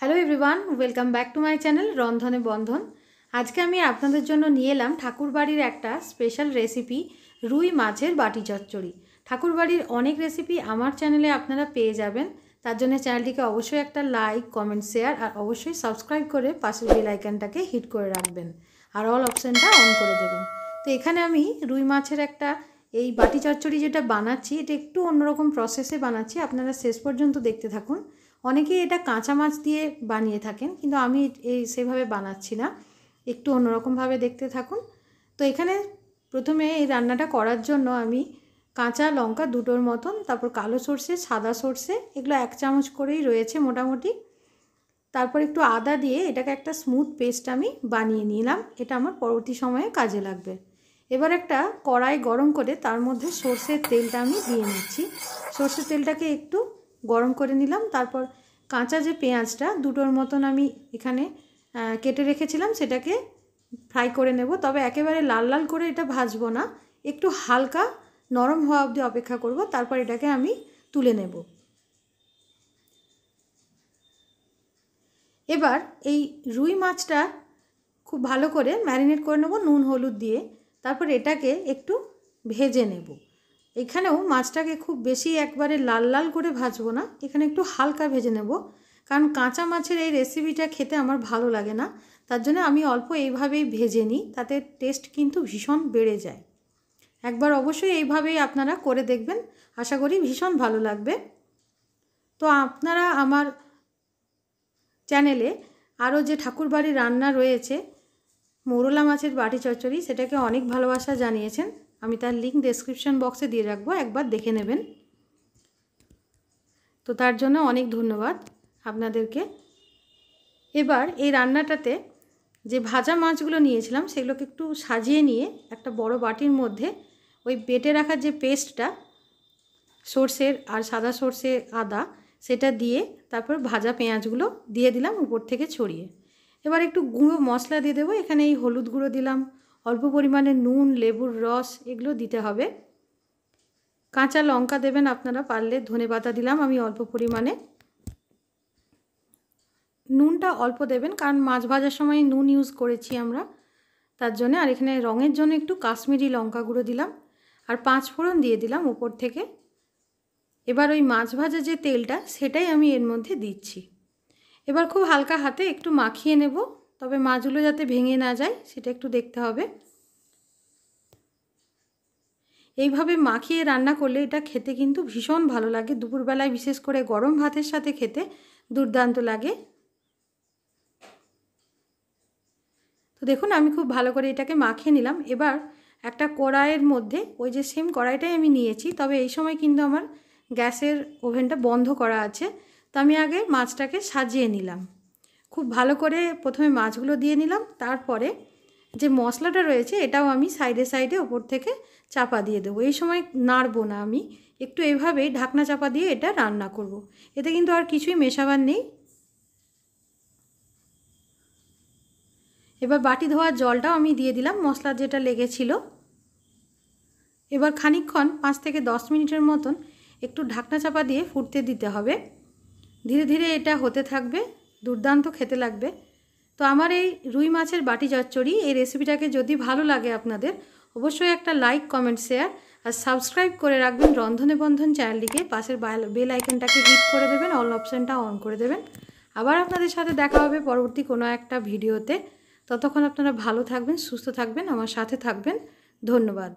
Hello everyone, welcome back to my channel রন্ধনে বন্ধন। আজকে আমি আপনাদের জন্য নিয়ে এলাম ঠাকুরবাড়ির একটা স্পেশাল রেসিপি, রুই মাছের বাটি চচ্চড়ি। ঠাকুরবাড়ির অনেক রেসিপি আমার চ্যানেলে আপনারা পেয়ে যাবেন। তার জন্য চ্যানেলটিকে অবশ্যই একটা লাইক, কমেন্ট, শেয়ার আর অবশ্যই সাবস্ক্রাইব করে পাশের বেল আইকনটাকে হিট করে রাখবেন আর অল অপশানটা অন করে দেবেন। তো এখানে আমি রুই মাছের একটা এই বাটি চচ্চড়ি যেটা বানাচ্ছি, এটা একটু অন্যরকম প্রসেসে বানাচ্ছি, আপনারা শেষ পর্যন্ত দেখতে থাকুন। অনেকেই এটা কাঁচা মাছ দিয়ে বানিয়ে থাকেন, কিন্তু আমি সেভাবে বানাচ্ছি না, একটু অন্যরকমভাবে দেখতে থাকুন। তো এখানে প্রথমে এই রান্নাটা করার জন্য আমি কাঁচা লঙ্কা দুটোর মতন, তারপর কালো সর্ষে, সাদা সর্ষে, এগুলো 1 চামচ করেই রয়েছে মোটামুটি। তারপর একটু আদা দিয়ে এটাকে একটা স্মুথ পেস্ট আমি বানিয়ে নিলাম, এটা আমার পরবর্তী সময়ে কাজে লাগবে। এবার একটা কড়াই গরম করে তার মধ্যে সর্ষের তেলটা আমি দিয়ে নিচ্ছি। সর্ষের তেলটাকে একটু গরম করে নিলাম। তারপর কাঁচা যে পেঁয়াজটা দুটোর মতন আমি এখানে কেটে রেখেছিলাম, সেটাকে ফ্রাই করে নেব। তবে একেবারে লাল লাল করে এটা ভাজবো না, একটু হালকা নরম হওয়া অবধি অপেক্ষা করব। তারপর এটাকে আমি তুলে নেব। এবার এই রুই মাছটা খুব ভালো করে ম্যারিনেট করে নেব নুন হলুদ দিয়ে। তারপর এটাকে একটু ভেজে নেব। এখানেও মাছটাকে খুব বেশি একবারে লাল লাল করে ভাজবো না, এখানে একটু হালকা ভেজে নেব, কারণ কাঁচা মাছের এই রেসিপিটা খেতে আমার ভালো লাগে না। তার জন্য আমি অল্প এইভাবেই ভেজে নিই, তাতে টেস্ট কিন্তু ভীষণ বেড়ে যায়। একবার অবশ্যই এইভাবেই আপনারা করে দেখবেন, আশা করি ভীষণ ভালো লাগবে। তো আপনারা আমার চ্যানেলে আরও যে ঠাকুরবাড়ির রান্না রয়েছে, মোরলা মাছের বাটি চচ্চড়ি, সেটাকে অনেক ভালোবাসা জানিয়েছেন। আমি তার লিঙ্ক ডেসক্রিপশন বক্সে দিয়ে রাখবো, একবার দেখে নেবেন। তো তার জন্য অনেক ধন্যবাদ আপনাদেরকে। এবার এই রান্নাটাতে যে ভাজা মাছগুলো নিয়েছিলাম সেগুলোকে একটু সাজিয়ে নিয়ে একটা বড় বাটির মধ্যে ওই বেটে রাখার যে পেস্টটা, সর্ষের আর সাদা সর্ষে আদা, সেটা দিয়ে তারপর ভাজা পেঁয়াজগুলো দিয়ে দিলাম উপর থেকে ছড়িয়ে। এবার একটু গুঁড়ো মশলা দিয়ে দেবো। এখানে এই হলুদ গুঁড়ো দিলাম, অল্প পরিমাণে নুন, লেবুর রস, এগুলো দিতে হবে। কাঁচা লঙ্কা দেবেন আপনারা পারলে, ধনেপাতা দিলাম আমি অল্প পরিমাণে। নুনটা অল্প দেবেন, কারণ মাছ ভাজার সময় নুন ইউজ করেছি আমরা, তার জন্য। আর এখানে রঙের জন্য একটু কাশ্মীরি লঙ্কা গুঁড়ো দিলাম, আর 5 ফোড়ন দিয়ে দিলাম উপর থেকে। এবার ওই মাছ ভাজা যে তেলটা, সেটাই আমি এর মধ্যে দিচ্ছি। এবার খুব হালকা হাতে একটু মাখিয়ে নেব, তবে মাছগুলো যাতে ভেঙে না যায় সেটা একটু দেখতে হবে। এইভাবে মাখিয়ে রান্না করলে এটা খেতে কিন্তু ভীষণ ভালো লাগে, দুপুরবেলায় বিশেষ করে গরম ভাতের সাথে খেতে দুর্দান্ত লাগে। তো দেখুন আমি খুব ভালো করে এটাকে মাখিয়ে নিলাম। এবার একটা কড়াইয়ের মধ্যে, ওই যে সেম কড়াইটাই আমি নিয়েছি, তবে এই সময় কিন্তু আমার গ্যাসের ওভেনটা বন্ধ করা আছে। তো আমি আগে মাছটাকে সাজিয়ে নিলাম, খুব ভালো করে প্রথমে মাছগুলো দিয়ে নিলাম। তারপরে যে মশলাটা রয়েছে এটাও আমি সাইডে সাইডে ওপর থেকে চাপা দিয়ে দেবো। এই সময় নাড়বো না, আমি একটু এইভাবেই ঢাকনা চাপা দিয়ে এটা রান্না করব। এতে কিন্তু আর কিছুই মেশাবার নেই। এবার বাটি ধোয়ার জলটাও আমি দিয়ে দিলাম, মশলা যেটা লেগেছিল। এবার খানিকক্ষণ 5 থেকে 10 মিনিটের মতন একটু ঢাকনা চাপা দিয়ে ফুটতে দিতে হবে। ধীরে ধীরে এটা হতে থাকবে, দুর্দান্ত খেতে লাগবে। তো আমার এই রুই মাছের বাটি চচ্চড়ি এই রেসিপিটাকে যদি ভালো লাগে আপনাদের, অবশ্যই একটা লাইক, কমেন্ট, শেয়ার আর সাবস্ক্রাইব করে রাখবেন রন্ধনে বন্ধন চ্যানেলটিকে। পাশের বেল আইকনটাকে হিট করে দেবেন, অল অপশানটা অন করে দেবেন। আবার আপনাদের সাথে দেখা হবে পরবর্তী কোনো একটা ভিডিওতে। ততক্ষণ আপনারা ভালো থাকবেন, সুস্থ থাকবেন, আমার সাথে থাকবেন। ধন্যবাদ।